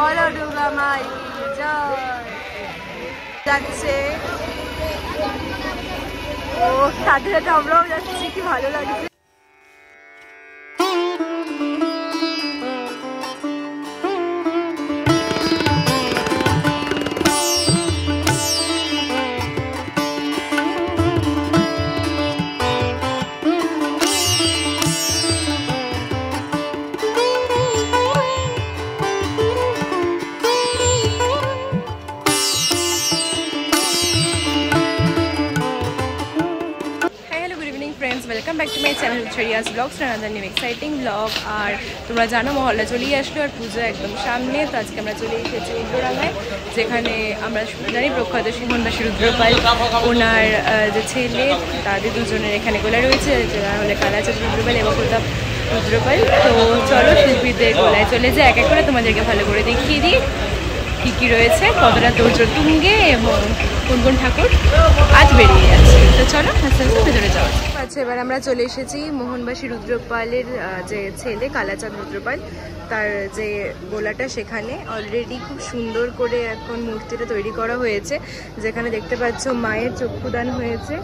বলো দুর্গা মাই জয়। যাচ্ছে ও, সাথে সাথে আমরাও যাচ্ছি, কি ভালো লাগছে। Welcome back to my channel छरियाज vlogs another new exciting vlog. और तुम्हारा जानो মহল্লা চলেই আসলো আর পুজো একদম সামনে। তো আজকে আমরা চলে এসেছি উল্টোডাঙায়, যেখানে আমরা জানি প্রখ্যাত মোহনবাসী রুদ্রপাল ওনার যে ছেলে তাদের দুজনের এখানে গোলা রয়েছে, যারা হলে কালাচাঁদ রুদ্রপাল এবং প্রতাপ রুদ্রপাল। তো চলো শিল্পীদের গোলায় চলে যায়, এক এক করে তোমাদেরকে ভালো করে দেখিয়ে দিই কী কী রয়েছে, কতটা তোড়জোড় তুঙ্গে এবং কোন কোন ঠাকুর আজ বেরিয়ে যাচ্ছে। তো চলো আস্তে আস্তে ভেতরে যাওয়া আচ্ছা। এবার আমরা চলে এসেছি মোহনবাসী রুদ্রপালের যে ছেলে কালাচাঁদ রুদ্রপাল, তার যে গোলাটা সেখানে অলরেডি খুব সুন্দর করে এখন মূর্তিটা তৈরি করা হয়েছে। যেখানে দেখতে পাচ্ছ মায়ের চক্ষুদান হয়েছে,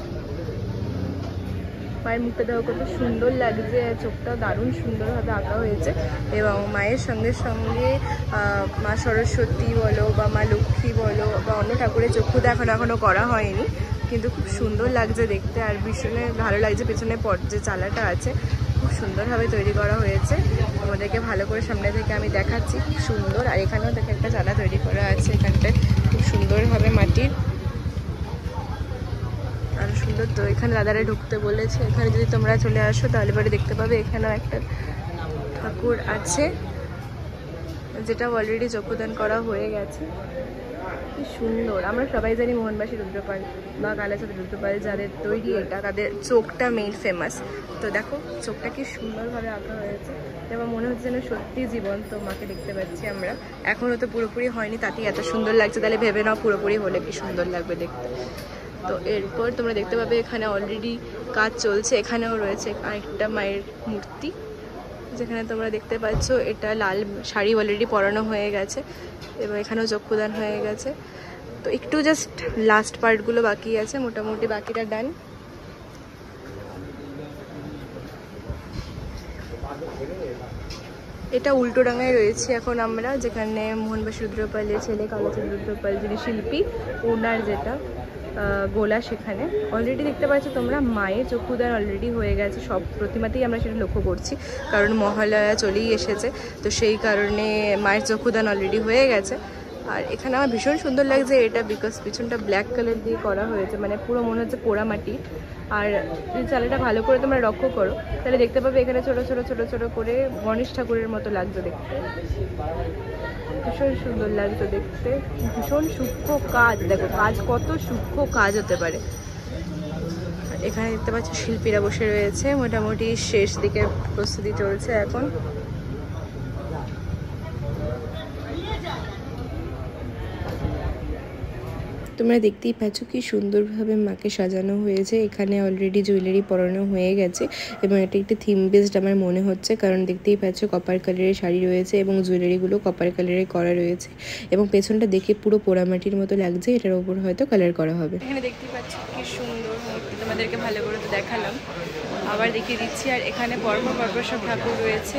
মায়ের মুখটা দেখো কত সুন্দর লাগছে, চোখটাও দারুণ সুন্দরভাবে আঁকা হয়েছে। এবং মায়ের সঙ্গে সঙ্গে মা সরস্বতী বলো বা মা লক্ষ্মী বলো বা অন্য ঠাকুরের চক্ষুদা এখনো করা হয়নি, কিন্তু খুব সুন্দর লাগছে দেখতে। আর ভীষণে ভালো লাগছে, পেছনে যে চালাটা আছে খুব সুন্দরভাবে তৈরি করা হয়েছে। আমাদেরকে ভালো করে সামনে থেকে আমি দেখাচ্ছি, খুব সুন্দর। আর এখানেও দেখে একটা চালা তৈরি করা আছে, এখানটায় খুব সুন্দরভাবে মাটির আর সুন্দর। তো এখানে দাদারা ঢুকতে বলেছে, এখানে যদি তোমরা চলে আসো তাহলে পরে দেখতে পাবে এখানেও একটা ঠাকুর আছে, যেটা অলরেডি চক্ষুদান করা হয়ে গেছে। কি সুন্দর। আমরা সবাই জানি মোহনবাসী রুদ্রপাল বা কালাচাঁদ রুদ্রপাল যাদের তৈরি এটা, তাদের চোখটা মেইন ফেমাস। তো দেখো চোখটা কি সুন্দরভাবে আঁকা হয়েছে এবং মনে হচ্ছে যেন সত্যি জীবন্ত মাকে দেখতে পাচ্ছি আমরা। এখনও তো পুরোপুরি হয়নি, তাতেই এত সুন্দর লাগছে, তাহলে ভেবে নাও পুরোপুরি হলে কি সুন্দর লাগবে দেখতে। তো এরপর তোমরা দেখতে পাবে এখানে অলরেডি কাজ চলছে। এখানেও রয়েছে আরেকটা মায়ের মূর্তি, যেখানে তোমরা দেখতে পাচ্ছ এটা লাল শাড়ি অলরেডি পরানো হয়ে গেছে এবং এখানেও চক্ষুদান হয়ে গেছে। তো একটু জাস্ট লাস্ট পার্টগুলো বাকি আছে, মোটামুটি বাকিটা ডান। এটা উল্টোডাঙায় রয়েছে এখন আমরা, যেখানে মোহনবাসী রুদ্রপালের ছেলে কালাচাঁদ রুদ্রপাল যিনি শিল্পী, ওনার যেটা গোলা সেখানে অলরেডি দেখতে পাচ্ছ তোমরা মায়ের চক্ষুদান অলরেডি হয়ে গেছে। সব প্রতিমাতেই আমরা সেটা লক্ষ্য করছি, কারণ মহালয়া চলেই এসেছে, তো সেই কারণে মায়ের চক্ষুদান অলরেডি হয়ে গেছে। আর এখানে আমার ভীষণ সুন্দর লাগছে এটা, বিকজ পিছনটা ব্ল্যাক কালার দিয়ে করা হয়েছে, মানে পুরো মনে হচ্ছে পোড়া মাটি। আর যদি চালাটা ভালো করে তোমরা লক্ষ্য করো তাহলে দেখতে পাবে এখানে ছোট ছোট ছোট ছোট করে গণেশ ঠাকুরের মতো লাগছে দেখতে, ভীষণ সুন্দর লাগছে দেখতে। ভীষণ সূক্ষ্ম কাজ, দেখো কাজ কত সূক্ষ্ম কাজ হতে পারে। এখানে দেখতে পাচ্ছ শিল্পীরা বসে রয়েছে, মোটামুটি শেষ দিকে প্রস্তুতি চলছে এখন। তোমরা দেখতেই পাচ্ছ কি সুন্দরভাবে মাকে সাজানো হয়েছে। এখানে অলরেডি জুয়েলারি পরানো হয়ে গেছে এবং এটা একটি থিম বেসড আমার মনে হচ্ছে, কারণ দেখতেই পাচ্ছ কপার কালারের শাড়ি রয়েছে এবং জুয়েলারিগুলো কপার কালারের করা রয়েছে এবং পেছনটা দেখে পুরো পোড়ামাটির মতো লাগছে, এটার ওপর হয়তো কালার করা হবে। এখানে দেখতেই পাচ্ছ কি সুন্দর মূর্তি, তোমাদেরকে ভালো করে তো দেখালাম, আবার দেখিয়ে দিচ্ছি। আর এখানে পরপর পরপর সব ঠাকুর রয়েছে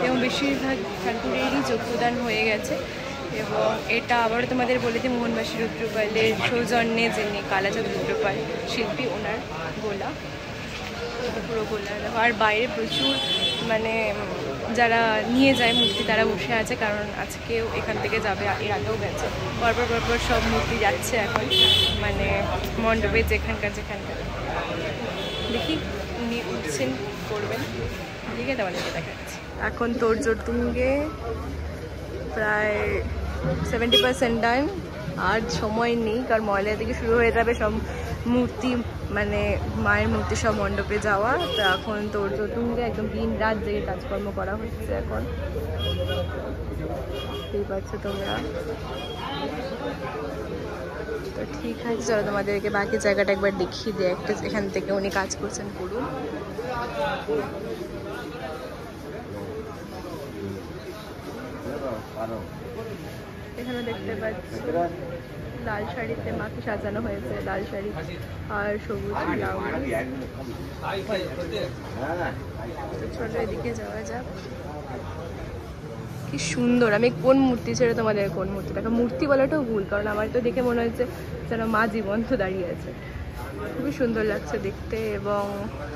এবং বেশিরভাগ ঠাকুরেরই চক্ষুদান হয়ে গেছে। এবং এটা আবারও তোমাদের বলে দিই মোহনবাসী রুদ্রপালের সৌজন্যে যিনি কালাচাঁদ রুদ্রপাল শিল্পী, ওনার গোলা, পুরো গোলা। আর বাইরে প্রচুর মানে যারা নিয়ে যায় মূর্তি তারা বসে আছে, কারণ আজকেও এখান থেকে যাবে, এর আগেও গেছে। পরপর পরপর সব মূর্তি যাচ্ছে এখন মানে মণ্ডপে যেখানকার দেখি উনি উঠছেন করবেন, ঠিক আছে তোমাদেরকে দেখাচ্ছি। এখন তোড়জোড় তুঙ্গে প্রায় 70% ডান, আর সময় নেই, কারণ ময়লা থেকে শুরু হয়ে যাবে সব মূর্তি, মানে মায়ের মূর্তি সব মণ্ডপে যাওয়া। তো এখন তোড়জোড় তুঙ্গে একদম দিন রাত জেগে কাজকর্ম করা হচ্ছে এখন, বুঝতেই পারছো তোমরা। তো ঠিক আছে, চলো তোমাদেরকে বাকি জায়গাটা একবার দেখিয়ে দিই একটা, এখান থেকে উনি কাজ করছেন করুন। এখানে দেখতে পাচ্ছি লাল শাড়িতে মাকে সাজানো হয়েছে, লাল শাড়ি আর সবুজ ব্লাউজ। চলো এদিকে যাওয়া যাক। কি সুন্দর! আমি কোন মূর্তি ছেড়ে তোমাদের কোন মূর্তি দেখা, মূর্তি বলাটাও ভুল, কারণ আমার তো দেখে মনে হচ্ছে যেন মা জীবন্ত দাঁড়িয়ে আছে। খুবই সুন্দর লাগছে দেখতে। এবং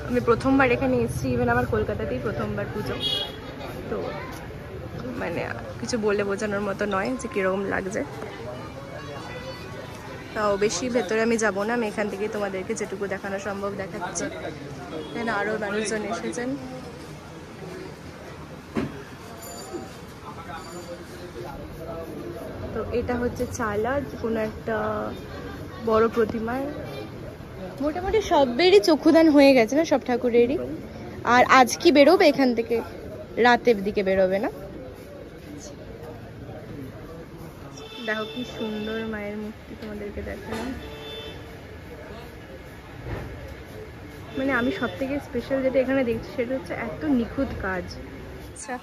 আমি প্রথমবার এখানে এসেছি, ইভেন আমার কলকাতাতেই প্রথমবার পুজো, তো মানে কিছু বলে বোঝানোর মতো নয় যে কীরকম লাগছে। তাও বেশি ভেতরে আমি যাব না, আমি এখান থেকে তোমাদেরকে যেটুকু দেখানো সম্ভব দেখাচ্ছি। এখানে আরও মানুষজন এসেছেন। তো এটা হচ্ছে চালা, কোনো একটা বড় প্রতিমার। মোটামুটি সবেরই চক্ষুদান হয়ে গেছে না, সব ঠাকুরেরই। আর আজ কি বেরোবে এখান থেকে? রাতের দিকে বেরোবে না? দেখো কি সুন্দর মায়ের মূর্তি, তোমাদেরকে দেখালাম। মানে আমি সব থেকে স্পেশাল যেটা এখানে দেখছি সেটা হচ্ছে এত নিখুঁত কাজ। আচ্ছা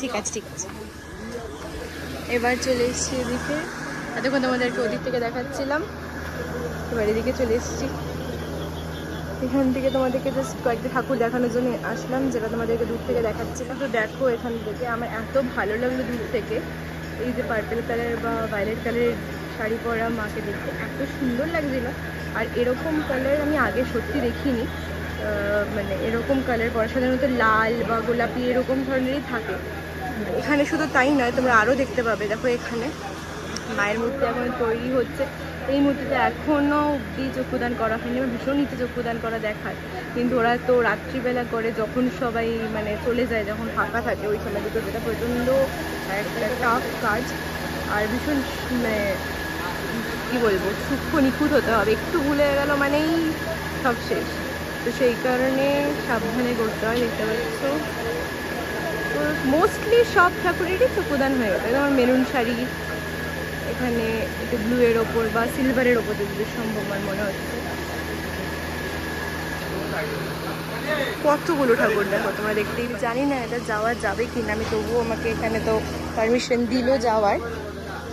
ঠিক আছে ঠিক আছে, এবার চলে এসেছি এদিকে। এতক্ষণ তোমাদেরকে ওদিক থেকে দেখাচ্ছিলাম, এবার এদিকে চলে এসেছি। এখান থেকে তোমাদেরকে জাস্ট কয়েকটা ঠাকুর দেখানোর জন্য আসলাম, যেটা তোমাদেরকে দূর থেকে দেখাচ্ছিলাম। তো দেখো এখান থেকে আমার এত ভালো লাগলো দূর থেকে, এই যে পার্পল কালার বা ভায়োলেট কালারের শাড়ি পরা মাকে দেখতে এত সুন্দর লাগছিল। আর এরকম কালার আমি আগে সত্যি দেখিনি, মানে এরকম কালার পরা সাধারণত লাল বা গোলাপি এরকম ধরনেরই থাকে এখানে। শুধু তাই নয়, তোমরা আরও দেখতে পাবে। দেখো এখানে মায়ের মূর্তি এখন তৈরি হচ্ছে। এই মূর্তিটা এখনও অব্দি চক্ষুদান করা হয়নি। আমার ভীষণ ইচ্ছে চক্ষুদান করা দেখার, কিন্তু ওরা তো রাত্রিবেলা করে, যখন সবাই মানে চলে যায়, যখন ফাঁকা থাকে ওই সময় দুটো, যেটা প্রচণ্ড একটা টাফ কাজ। আর ভীষণ মানে কী বলবো, সূক্ষ্ম নিখুঁত হতে হবে, একটু ভুলে গেল মানেই সব শেষ। তো সেই কারণে সাবধানে করতে হয়। দেখতে পাচ্ছ তো মোস্টলি সব ঠাকুরেরই চক্ষুদান হয়ে গেছে। যেমন মেরুন শাড়ি, এখানে একটু ব্লুয়ের ওপর বা সিলভারের ওপর যদি সম্ভব আমার মনে হচ্ছে। কতগুলো ঠাকুর দেখো তোমরা দেখতেই। জানি না এটা যাওয়া যাবে কিনা, আমি তবুও, আমাকে এখানে তো পারমিশন দিল যাওয়ার,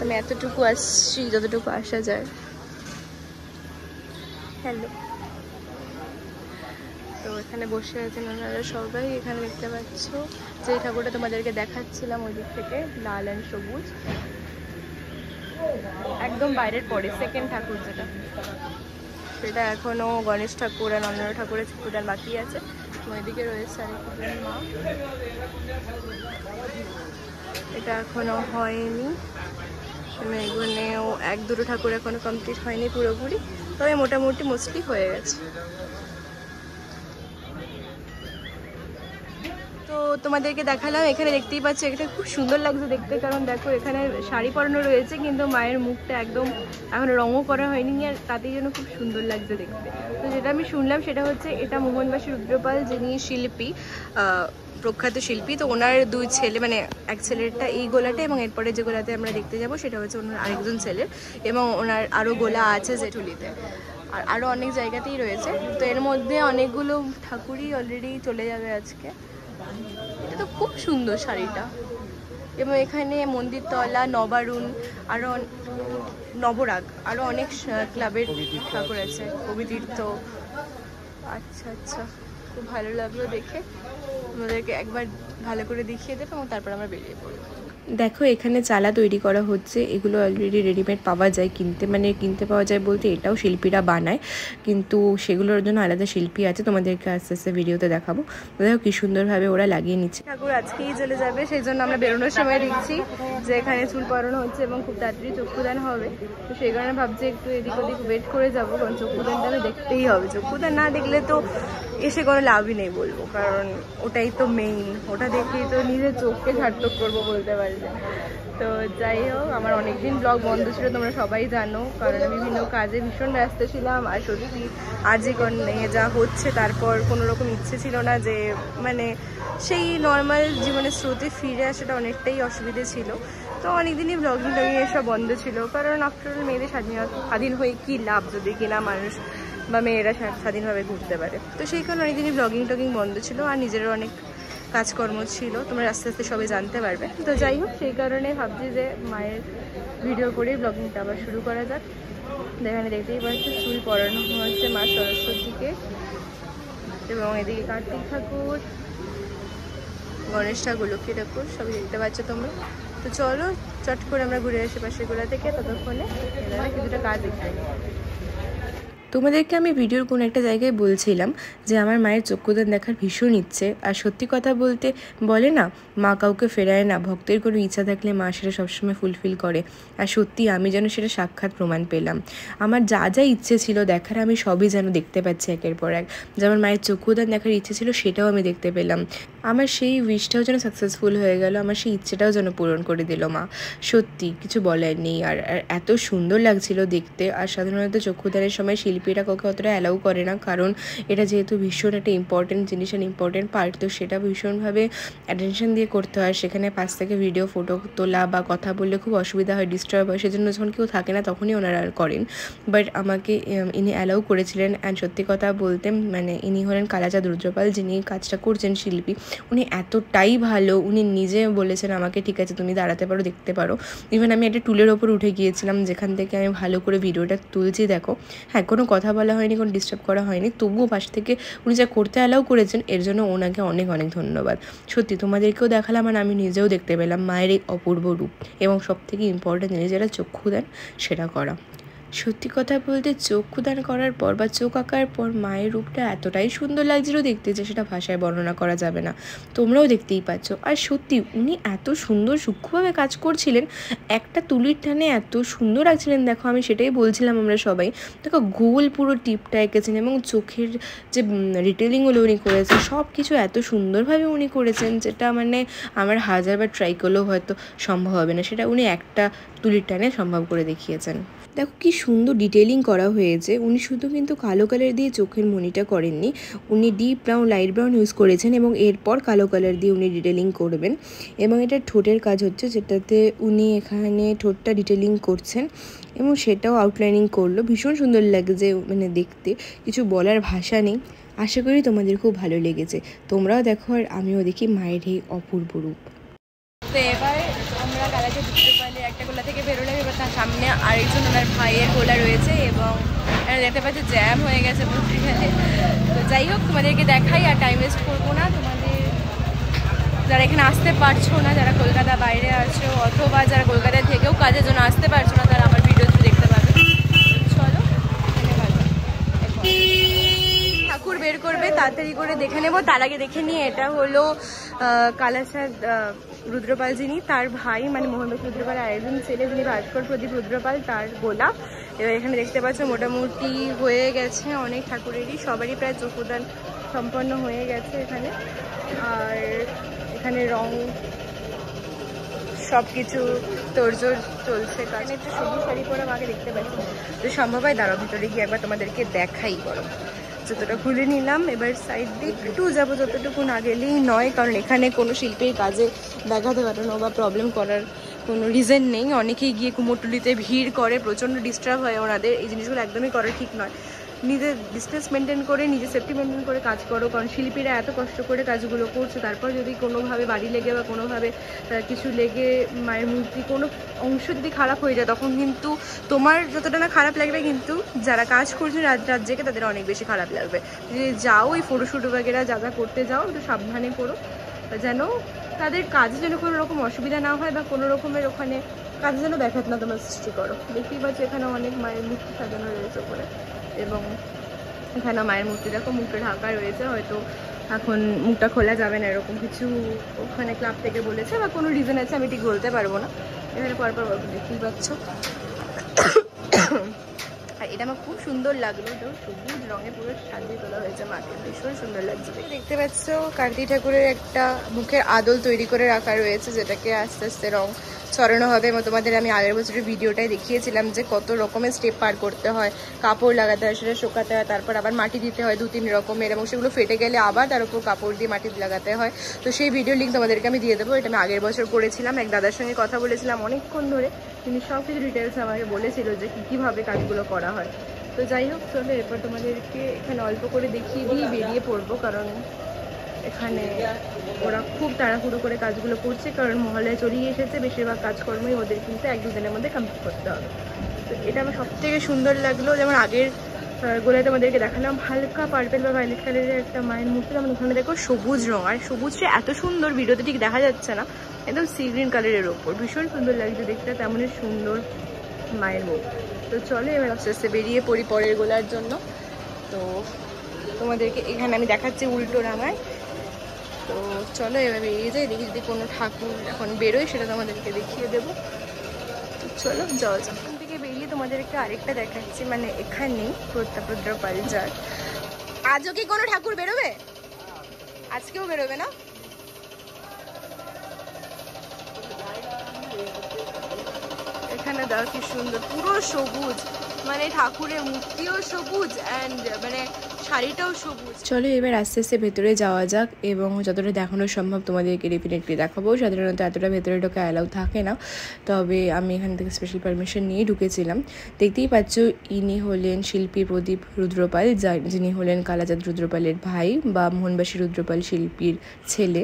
আমি এতটুকু আসছি যতটুকু আসা যায়। হ্যালো, তো এখানে বসে আছেন ওনারা সবাই। এখানে দেখতে পাচ্ছ যে ঠাকুরটা তোমাদেরকে দেখাচ্ছিলাম ওই দিক থেকে, লাল অ্যান্ড সবুজ, একদম বাইরের পরে সেকেন্ড ঠাকুর যেটা, সেটা এখনো গণেশ ঠাকুর আর অন্যান্য ঠাকুরের চক্ষুদান বাকি আছে। ওইদিকে রয়েছে আরেকজন মা, এটা এখনো হয়নি। এখানেও এক দুটো ঠাকুর এখনো কমপ্লিট হয়নি পুরোপুরি, তবে মোটামুটি মোস্টলি হয়ে গেছে। তো তোমাদেরকে দেখালাম। এখানে দেখতেই পাচ্ছি, এটা খুব সুন্দর লাগছে দেখতে, কারণ দেখো এখানে শাড়ি পরানো রয়েছে কিন্তু মায়ের মুখটা একদম এখন রঙও করা হয়নি, আর তাতেই জন্য খুব সুন্দর লাগছে দেখতে। তো যেটা আমি শুনলাম সেটা হচ্ছে, এটা মোহনবাসী রুদ্রপাল, যিনি শিল্পী, প্রখ্যাত শিল্পী, তো ওনার দুই ছেলে, মানে এক ছেলেরটা এই গোলাটা, এবং এরপরে যে গোলাতে আমরা দেখতে যাব সেটা হচ্ছে ওনার আরেকজন ছেলের, এবং ওনার আরও গোলা আছে জেঠুলিতে, আর আরও অনেক জায়গাতেই রয়েছে। তো এর মধ্যে অনেকগুলো ঠাকুরই অলরেডি চলে যাবে আজকে। এটা তো খুব সুন্দর শাড়িটা। এবং এখানে মন্দিরতলা, নবারুণ, আরও নবরাগ, আরও অনেক ক্লাবের ঠাকুর আছে, কবিতীর্থ। আচ্ছা আচ্ছা, খুব ভালো লাগলো দেখে। আমাদেরকে একবার ভালো করে দেখিয়ে দেবে এবং তারপর আমরা বেরিয়ে পড়বো। দেখো এখানে চালা তৈরি করা হচ্ছে, এগুলো অলরেডি রেডিমেড পাওয়া যায় কিনতে, মানে কিনতে পাওয়া যায় বলতে এটাও শিল্পীরা বানায়, কিন্তু সেগুলোর জন্য আলাদা শিল্পী আছে, তোমাদেরকে আস্তে আস্তে ভিডিওতে দেখাবো। দেখো কি সুন্দরভাবে ওরা লাগিয়ে নিচ্ছে। ঠাকুর আজকেই চলে যাবে, সেই জন্য আমরা বেরোনোর সময় দেখছি যে এখানে চুল পরানো হচ্ছে এবং খুব তাড়াতাড়ি চক্ষুদান হবে। তো সেই কারণে ভাবছি একটু এদিক ওদিক ওয়েট করে যাবো, কারণ চক্ষুদানটা আমি দেখতেই হবে। চক্ষুদান না দেখলে তো এসে কোনো লাভই নেই বলবো, কারণ ওটাই তো মেইন, ওটা দেখেই তো নিজের চোখকে সার্থক করবো বলতে পারি। তো যাই হোক, আমার অনেকদিন ব্লগ বন্ধ ছিল, তোমরা সবাই জানো, কারণ আমি বিভিন্ন কাজে ভীষণ ব্যস্ত ছিলাম। আর সত্যি আজই নিয়ে যা হচ্ছে, তারপর কোনো রকম ইচ্ছে ছিল না যে মানে সেই নর্মাল জীবনের স্রোতে ফিরে আসাটা অনেকটাই অসুবিধে ছিল। তো অনেকদিনই ব্লগিং এসব বন্ধ ছিল, কারণ আফটারঅল মেয়েদের স্বাধীন হয়ে কী লাভ যদি কিনা মানুষ বা মেয়েরা স্বাধীনভাবে ঘুরতে পারে। তো সেই কারণে অনেকদিনই ব্লগিং বন্ধ ছিল, আর নিজেরও অনেক কাজকর্ম ছিল, তোমরা আস্তে আস্তে সবাই জানতে পারবে। তো যাই হোক, সেই কারণে ভাবছি যে মায়ের ভিডিও করেই ব্লগিংটা আবার শুরু করা যাক। এখানে দেখতেই পাচ্ছি চুল পরানো হচ্ছে মা সরস্বতীকে, এবং এদিকে কার্তিক ঠাকুর, গণেশ ঠাকুর, লক্ষ্মী ঠাকুর সবই দেখতে পাচ্ছ তোমরা। তো চলো চট করে আমরা ঘুরে আসি পাশের গোলা থেকে, ততক্ষণে কিছুটা কাজ দেখাই। তোমাদেরকে আমি ভিডিওর কোনো একটা জায়গায় বলছিলাম যে আমার মায়ের চক্ষুদান দেখার ভীষণ ইচ্ছে। আর সত্যি কথা বলতে বলে না, মা কাউকে ফেরায় না, ভক্তের কোনো ইচ্ছা থাকলে মা সেটা সবসময় ফুলফিল করে। আর সত্যি আমি যেন সেটা সাক্ষাৎ প্রমাণ পেলাম। আমার যা যা ইচ্ছে ছিল দেখার আমি সবই যেন দেখতে পাচ্ছি একের পর এক। যেমন মায়ের চক্ষুদান দেখার ইচ্ছে ছিল সেটাও আমি দেখতে পেলাম। আমার সেই উইশটাও যেন সাকসেসফুল হয়ে গেল, আমার সেই ইচ্ছেটাও যেন পূরণ করে দিল মা। সত্যি কিছু বলার নেই। আর এত সুন্দর লাগছিল দেখতে। আর সাধারণত চক্ষুদানের সময় শিল্পীরা কাউকে অতটা অ্যালাউ করে না, কারণ এটা যেহেতু ভীষণ একটা ইম্পর্টেন্ট জিনিস আর ইম্পর্টেন্ট পার্ট, তো সেটা ভীষণভাবে অ্যাটেনশন দিয়ে করতে হয়। সেখানে পাশ থেকে ভিডিও ফটো তোলা বা কথা বললে খুব অসুবিধা হয়, ডিস্টার্ব হয়, সেজন্য যখন কেউ থাকে না তখনই ওনারা করেন। বাট আমাকে ইনি অ্যালাউ করেছিলেন। অ্যান্ড সত্যি কথা বলতে মানে ইনি হলেন কালাচাঁদ রুদ্রপাল, যিনি কাজটা করছেন শিল্পী। উনি এতটাই ভালো, উনি নিজে বলেছেন আমাকে ঠিক আছে তুমি দাঁড়াতে পারো, দেখতে পারো। ইভেন আমি একটা টুলের ওপর উঠে গিয়েছিলাম, যেখান থেকে আমি ভালো করে ভিডিওটা তুলছি দেখো। হ্যাঁ, কোনো কথা বলা হয়নি, কোনো ডিস্টার্ব করা হয়নি, তবুও পাশ থেকে উনি যা করতে অ্যালাউ করেছেন এর জন্য ওনাকে অনেক অনেক ধন্যবাদ। সত্যি তোমাদেরকেও দেখালাম আর আমি নিজেও দেখতে পেলাম মায়ের এই অপূর্ব রূপ, এবং সবথেকে ইম্পর্টেন্ট জিনিস যেটা চক্ষুদান সেটা করা। সত্যি কথা বলতে চক্ষুদান করার পর বা চোখ আঁকার পর মায়ের রূপটা এতটাই সুন্দর লাগছিল দেখতে যে সেটা ভাষায় বর্ণনা করা যাবে না। তোমরাও দেখতেই পাচ্ছ। আর সত্যি উনি এত সুন্দর সূক্ষ্মভাবে কাজ করছিলেন, একটা তুলির টানে এত সুন্দর লাগছিলেন। দেখো আমি সেটাই বলছিলাম, আমরা সবাই দেখো গোল পুরো টিপটা এঁকেছেন, এবং চোখের যে ডিটেলিংগুলো উনি করেছেন সব কিছু এত সুন্দরভাবে উনি করেছেন, যেটা মানে আমার হাজারবার ট্রাই করলেও হয়তো সম্ভব হবে না, সেটা উনি একটা তুলির টানে সম্ভব করে দেখিয়েছেন। দেখো কি সুন্দর ডিটেলিং করা হয়েছে। উনি শুধু কিন্তু কালো কালার দিয়ে চোখের মণিটা করেননি, উনি deep brown, light brown use করেছেন, এবং এরপর কালো কালার দিয়ে উনি ডিটেলিং করবেন। এবং এটা ঠোঁটের কাজ হচ্ছে, যেটাতে উনি এখানে ঠোঁটটা ডিটেলিং করছেন এবং সেটাও আউটলাইনিং করলো। ভীষণ সুন্দর লাগছে মানে দেখতে, কিছু বলার ভাষা নেই। আশা করি তোমাদের খুব ভালো লেগেছে। তোমরাও দেখো আর আমিও দেখি মায়ের এই অপূর্ব রূপ। তো এবার আমরা কালাচাঁদ রুদ্রপালের একটা গোলা থেকে বেরোলাম, এবার তার সামনে আরেকজন ওনার ভাইয়ের গোলা রয়েছে, এবং দেখতে পাচ্ছি জ্যাম হয়ে গেছে বলতে গেলে। তো যাই হোক, তোমাদেরকে দেখাই আর টাইম ওয়েস্ট করবো না। তোমাদের যারা এখানে আসতে পারছো না, যারা কলকাতা বাইরে আছো অথবা যারা কলকাতা থেকেও কাজের জন্য আসতে পারছো না, তারা আমার ভিডিও দেখতে পাবে। চলো ঠাকুর বের করবে, তাড়াতাড়ি করে দেখে নেবো। তার আগে দেখে নিয়ে, এটা হলো কালাচাঁদ রুদ্রপাল, যিনি তার ভাই মানে মোহনবাস রুদ্রপালের আয়োজন ছেলে, যিনি ভাস্কর প্রদীপ রুদ্রপাল, তার গোলা। এবার এখানে দেখতে পাচ্ছ মোটামুটি হয়ে গেছে অনেক ঠাকুরেরই, সবারই প্রায় চক্ষুদান সম্পন্ন হয়ে গেছে এখানে। আর এখানে রং সব কিছু তোড়জোড় চলছে, কারণ একটু সবুজ শাড়ি পরা মাকে দেখতে পাচ্ছি। তো সম্ভব হয় দাঁড়াও, ভিতরে গিয়ে একবার তোমাদেরকে দেখাই। বলো, যতটা খুলে নিলাম, এবার সাইড দিয়ে একটু যাবো, যতটুকু না গেলেই নয়, কারণ এখানে কোনো শিল্পীর কাজে ব্যাঘাত ঘটানো বা প্রবলেম করার কোনো রিজন নেই। অনেকেই গিয়ে কুমোরটুলিতে ভিড় করে, প্রচণ্ড ডিস্টার্ব হয় ওনাদের। এই জিনিসগুলো একদমই করা ঠিক নয়। নিজের ডিস্টেন্স মেনটেন করে, নিজের সেফটি মেনটেন করে কাজ করো, কারণ শিল্পীরা এত কষ্ট করে কাজগুলো করছে। তারপর যদি কোনোভাবে বাড়ি লেগে বা কোনোভাবে কিছু লেগে মায়ের মূর্তি কোনো অংশ যদি খারাপ হয়ে যায়, তখন কিন্তু তোমার যতটা না খারাপ লাগবে, কিন্তু যারা কাজ করছে রাত জেগে তাদের অনেক বেশি খারাপ লাগবে। যে যাও এই ফটোশ্যুট বাগেরা যা যা করতে যাও, একটু সাবধানে করো, যেন তাদের কাজে যেন কোনো রকম অসুবিধা না হয়, বা কোনো রকমের ওখানে কাজে যেন ব্যাঘাত না তোমরা সৃষ্টি করো। দেখতেই পাচ্ছি এখানে অনেক মায়ের মূর্তি সাজানো রয়েছে ওপরে, এবং এখানে মায়ের মূর্তি দেখো মুখটা ঢাকা রয়েছে, হয়তো এখন মুখটা খোলা যাবে না এরকম কিছু ওখানে ক্লাব থেকে বলেছে, বা কোনো রিজন আছে, আমি ঠিক বলতে পারবো না। এখানে পরপর দেখতেই পাচ্ছ। আর এটা আমার খুব সুন্দর লাগলো, তো সবুজ রঙে পুরো সাজিয়ে তোলা হয়েছে মাকে, ভীষণ সুন্দর লাগছে। দেখতে পাচ্ছ কার্তিক ঠাকুরের একটা মুখের আদল তৈরি করে রাখা রয়েছে, যেটাকে আস্তে আস্তে রং ছড়ানো হবে। এবং তোমাদের আমি আগের বছরের ভিডিওটাই দেখিয়েছিলাম যে কত রকমের স্টেপ পার করতে হয়, কাপড় লাগাতে হয়, সেটা শুকাতে হয়, তারপর আবার মাটি দিতে হয় 2-3 রকমের, এবং সেগুলো ফেটে গেলে আবার তার উপর কাপড় দিয়ে মাটি লাগাতে হয়। তো সেই ভিডিও লিঙ্ক তোমাদেরকে আমি দিয়ে দেবো। এটা আমি আগের বছর করেছিলাম, এক দাদার সঙ্গে কথা বলেছিলাম অনেকক্ষণ ধরে, তিনি সব কিছু ডিটেলস আমাকে বলেছিল যে কীভাবে কাজগুলো করা হয়। তো যাই হোক, চলো এরপর তোমাদেরকে এখানে অল্প করে দেখিয়ে দিয়ে বেরিয়ে পড়বো, কারণ এখানে ওরা খুব তাড়াহুড়ো করে কাজগুলো করছে, কারণ মহলে চলেই এসেছে, বেশিরভাগ কাজকর্মই ওদের কিন্তু 1-2 দিনের মধ্যে কমপ্লিট করতে হবে। তো এটা আমার সবথেকে সুন্দর লাগলো। যেমন আগের গোলায় তোমাদেরকে দেখালাম হালকা পার্পেল বা ভায়োলেট কালারের একটা মায়ের মূর্তি, যেমন ওখানে দেখো সবুজ রঙ, আর সবুজটা এত সুন্দর, ভিডিওতে ঠিক দেখা যাচ্ছে না, একদম সি গ্রিন কালারের ওপর, ভীষণ সুন্দর লাগছে দেখতে, তেমনই সুন্দর মায়ের মুখ। তো চলো এবার আস্তে আস্তে বেরিয়ে পড়ি পরের গোলার জন্য। তো তোমাদেরকে এখানে আমি দেখাচ্ছি উল্টো রাঙায়। তো চলো এবার বেরিয়ে যাই, দেখি যদি কোনো ঠাকুর এখন বেরোয় সেটা তোমাদেরকে দেখিয়ে দেবো। তো চলো যাওয়া যাক। এখান থেকে বেরিয়ে তোমাদেরকে আরেকটা দেখাচ্ছি, মানে এখানেই প্রতাপরুদ্রপাল যার। আজও কি কোনো ঠাকুর বেরোবে? আজকেও বেরোবে না? এখানে দেখো কি সুন্দর, পুরো সবুজ, মানে ঠাকুরের মূর্তিও সবুজ অ্যান্ড মানে শাড়িটাও সবুজ। চলো এবার আস্তে আস্তে ভেতরে যাওয়া যাক, এবং যতটা দেখানো সম্ভব তোমাদেরকে ডেফিনেটলি দেখাবো। সাধারণত এতটা ভেতরে ঢোকা অ্যালাউ থাকে না, তবে আমি এখান থেকে স্পেশাল পারমিশন নিয়ে ঢুকেছিলাম। দেখতেই পাচ্ছ ইনি হলেন শিল্পী প্রদীপ রুদ্রপাল, যিনি হলেন কালাচাঁদ রুদ্রপালের ভাই বা মোহনবাসী রুদ্রপাল শিল্পীর ছেলে।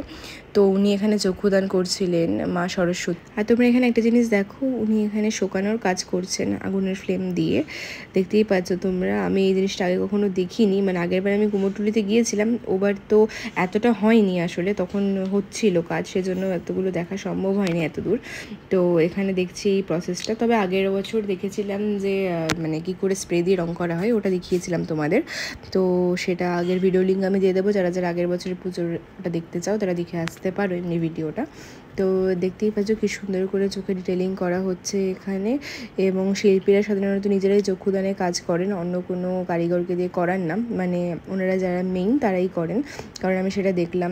তো উনি এখানে চক্ষুদান করছিলেন মা সরস্বতী। আর তোমরা এখানে একটা জিনিস দেখো, উনি এখানে শোকানোর কাজ করছেন আগুনের ফ্লেম দিয়ে, দেখতেই পাচ্ছ তোমরা। আমি এই জিনিসটা আগে কখনো দেখিনি, মানে আগের বার আমি কুমোরটুলিতে গিয়েছিলাম, ওবার তো এতটা হয়নি আসলে, তখন হচ্ছিল কাজ, সেজন্য এতগুলো দেখা সম্ভব হয়নি এত দূর। তো এখানে দেখছি এই প্রসেসটা, তবে আগের বছর দেখেছিলাম যে মানে কি করে স্প্রে দিয়ে রং করা হয়, ওটা দেখিয়েছিলাম তোমাদের। তো সেটা আগের ভিডিও লিঙ্ক আমি দিয়ে দেবো, যারা যারা আগের বছরের পুজোটা দেখতে চাও তারা দেখে আসতে পারো এমনি ভিডিওটা। তো দেখতেই পাচ্ছ কি সুন্দর করে চোখে ডিটেলিং করা হচ্ছে এখানে, এবং শিল্পীরা সাধারণত নিজেরাই চক্ষুদানে কাজ করেন, অন্য কোনো কারিগরকে দিয়ে করান না, মানে ওনারা যারা মেইন তারাই করেন, কারণ আমি সেটা দেখলাম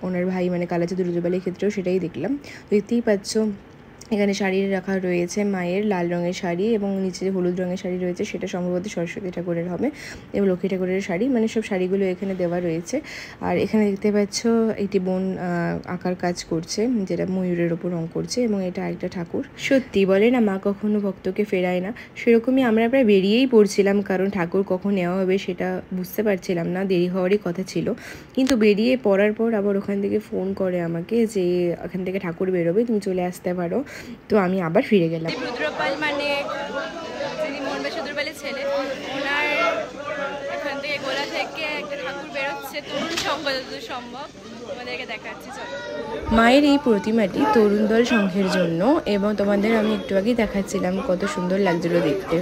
ওনার ভাই মানে কালাচাঁদ রুদ্রপালের ক্ষেত্রেও সেটাই দেখলাম। দেখতেই পাচ্ছ এখানে শাড়ি রাখা রয়েছে মায়ের, লাল রঙের শাড়ি, এবং নিচে হলুদ রঙের শাড়ি রয়েছে, সেটা সম্ভবত সরস্বতী ঠাকুরের হবে, এবং লক্ষ্মী ঠাকুরের শাড়ি, মানে সব শাড়িগুলো এখানে দেওয়া রয়েছে। আর এখানে দেখতে পাচ্ছ একটি বোন আঁকার কাজ করছে, যেটা ময়ূরের ওপর রং করছে, এবং এটা একটা ঠাকুর। সত্যি বলে না, মা কখনো ভক্তকে ফেরায় না, সেরকমই আমরা প্রায় বেরিয়েই পড়ছিলাম, কারণ ঠাকুর কখন নেওয়া হবে সেটা বুঝতে পারছিলাম না, দেরি হওয়ারই কথা ছিল। কিন্তু বেরিয়ে পড়ার পর আবার ওখান থেকে ফোন করে আমাকে যে এখান থেকে ঠাকুর বেরোবে, তুমি চলে আসতে পারো। তো আমি আবার ফিরে গেলাম। রুদ্রপাল মানে যিনি মোহনবাসী রুদ্রপালের ছেলে, ওনার এখান থেকে গোলা থেকে একটা ঠাকুর বেরোচ্ছে, তরুণ সংঘ যতদূর সম্ভব তোমাদেরকে দেখাচ্ছি। চলো। মায়ের এই প্রতিমাটি তরুণ দল সংঘের জন্য, এবং তোমাদের আমি একটু আগেই দেখাচ্ছিলাম কত সুন্দর লাগছিল দেখতে।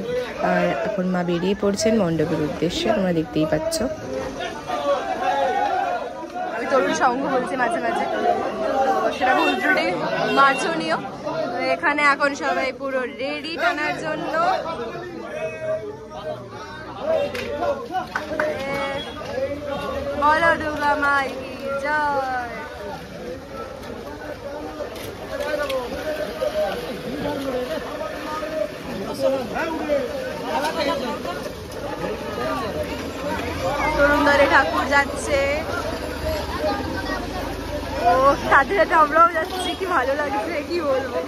আর এখন মা বেরিয়ে পড়ছেন মণ্ডপের উদ্দেশ্যে, তোমরা দেখতেই পাচ্ছ। আমি তরুণ সংঘ বলছি মাঝে মাঝে, তো সেটা ভুলত্রুটি মার্জনীয়। এখানে এখন সবাই পুরো রেডি টানার জন্য। বলো দুর্গা মাই কি জয়। তরুণ দলে ঠাকুর যাচ্ছে, ও সাথে সাথে আমরাও যাচ্ছি, কি ভালো লাগছে কি বলবো।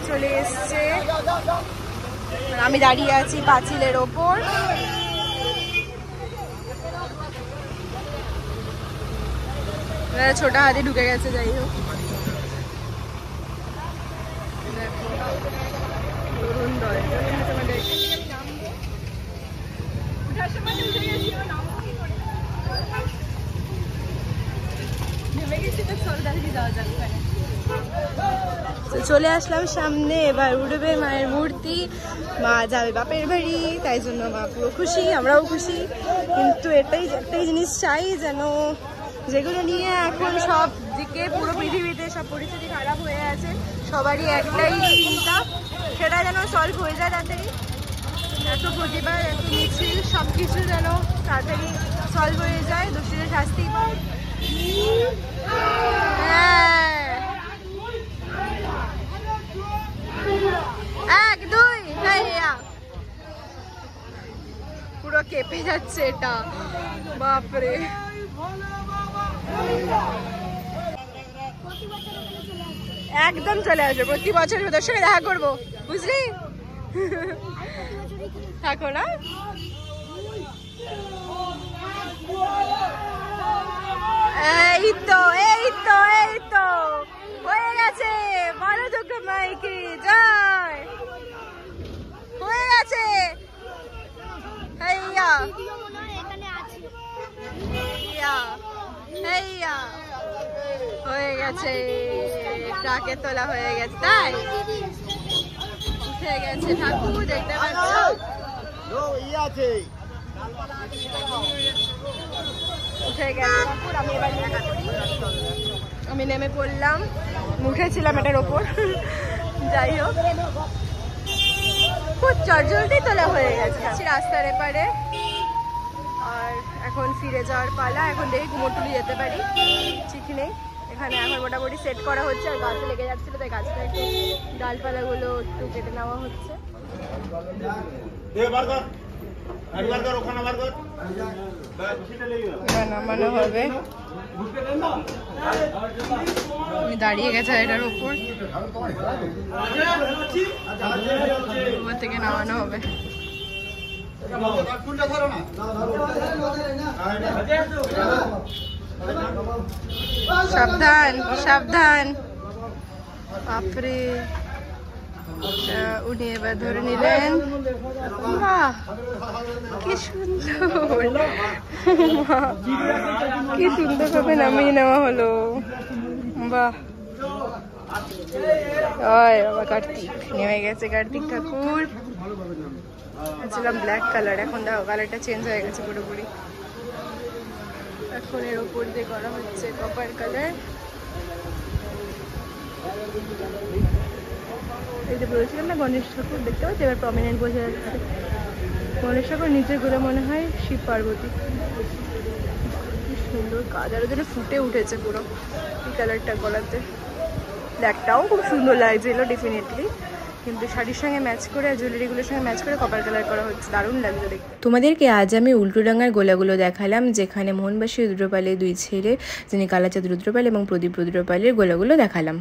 চলে এসছে, আমি দাঁড়িয়ে আছি পাঁচিলের ওপর। ছোটা হাতে ঢুকে গেছে, যাই হোক। চলে আসলাম সামনে, এবার উঠবে মায়ের মূর্তি, মা যাবে বাপের বাড়ি, তাই জন্য মা পুরো খুশি, আমরাও খুশি। কিন্তু একটাই জিনিস চাই, যেন যেগুলো নিয়ে এখন সব দিকে পুরো পৃথিবীতে সব পরিস্থিতি খারাপ হয়ে আছে, সবারই একটাই চিন্তা, সেটা যেন সলভ হয়ে যায় তাড়াতাড়ি। এত প্রতিবাদ, এত মিছিল, সব কিছু যেন তাড়াতাড়ি সলভ হয়ে যায়, দোষীদের শাস্তি পায়। এক দুই পুরো কেঁপে যাচ্ছে এটা, বাপরে। একদম চলে আসবে, প্রতি বছর ওদের সঙ্গে দেখা করবো, বুঝলি? থাকো না। এই তো এই তো এই তো হয়ে গেছে, বলো দুর্গা মাইকে জয়, হয়ে গেছে। হেইয়া হেইয়া হয়ে গেছে, ট্রাকে তোলা হয়ে গেছে, তাই উঠে গেছে ঠাকুর, দেখতে পাচ্ছ? উঠে গেছে ঠাকুর। আমি এবার আমি নেমে পড়লাম, উঠেছিলাম এটার ওপর। যাই হোক, খুব চটজলদি তোলা হয়ে গেছে রাস্তার এপারে। আর এখন ফিরে যাওয়ার পালা। এখন দেখি কুমোরটুলি যেতে পারি, ঠিক নেই। এখানে এখন মোটামুটি সেট করা হচ্ছে, আর গাছে লেগে যাচ্ছিল, তাই গাছটা একটু ডালপালাগুলো একটু কেটে নেওয়া হচ্ছে। নামানো হবে, দাঁড়িয়ে গেছে এটার উপর, উপর থেকে নামানো হবে। সাবধান সাবধান, বাপরে। উনি এবার ধরে নিলেন, বাহ কি সুন্দর, কি সুন্দর ভাবে নামিয়ে নেওয়া হলো, বাহ। বাবা কার্তিক নেমে গেছে, কার্তিক ঠাকুর। ছিলাম ব্ল্যাক কালার, এখন দেখো কালারটা চেঞ্জ হয়ে গেছে পুরোপুরি। এখন এর উপর দিয়ে করা হচ্ছে কপার কালার। এই যে বলেছিলাম না গণেশ ঠাকুর, দেখতে পাচ্ছি এবার প্রমিনেন্ট বোঝা যাচ্ছে। গণেশ ঠাকুর নিচের গুলো মনে হয় শিব পার্বতী। কি সুন্দর কাজ, আর ওদের ফুটে উঠেছে পুরো এই কালারটা গলাতে। ব্ল্যাকটাও খুব সুন্দর লাগছিল ডেফিনেটলি, কিন্তু শাড়ির সঙ্গে ম্যাচ করে আর জুয়েলারিগুলোর সঙ্গে ম্যাচ করে কপার কালার করা হচ্ছে, দারুণ লাগছে দেখতে। তোমাদেরকে আজ আমি উল্টোডাঙ্গার গোলাগুলো দেখালাম, যেখানে মোহনবাসী রুদ্রপালের দুই ছেলে, যিনি কালাচাঁদ রুদ্রপাল এবং প্রদীপ রুদ্রপালের গোলাগুলো দেখালাম।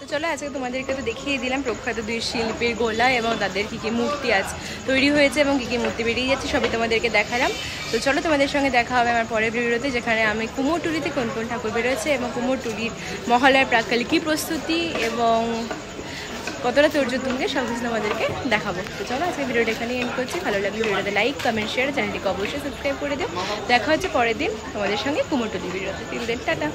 তো চলো আজকে তোমাদেরকে তো দেখিয়ে দিলাম প্রখ্যাত দুই শিল্পীর গোলা এবং তাদের কী কী মূর্তি আজ তৈরি হয়েছে এবং কী কী মূর্তি বেরিয়ে যাচ্ছে, সবই তোমাদেরকে দেখালাম। তো চলো তোমাদের সঙ্গে দেখা হবে আমার পরের ভিডিওতে, যেখানে আমি কুমোরটুলিতে কোন কোন ঠাকুর বেরোচ্ছে এবং কুমোরটুলির মহালয়ার প্রাক্কালে কী প্রস্তুতি এবং কতটা তোর্য তুলবে সব কিছু তোমাদেরকে দেখাবো। তো চলো আজকে ভিডিওটা এখানেই এন্ড করছি। ভালো লাগলে ভিডিওটাতে লাইক কমেন্ট শেয়ার, চ্যানেলটিকে অবশ্যই সাবস্ক্রাইব করে দিও। দেখা হচ্ছে পরের দিন তোমাদের সঙ্গে কুমোরটুলি ভিডিওতে। Till then tata.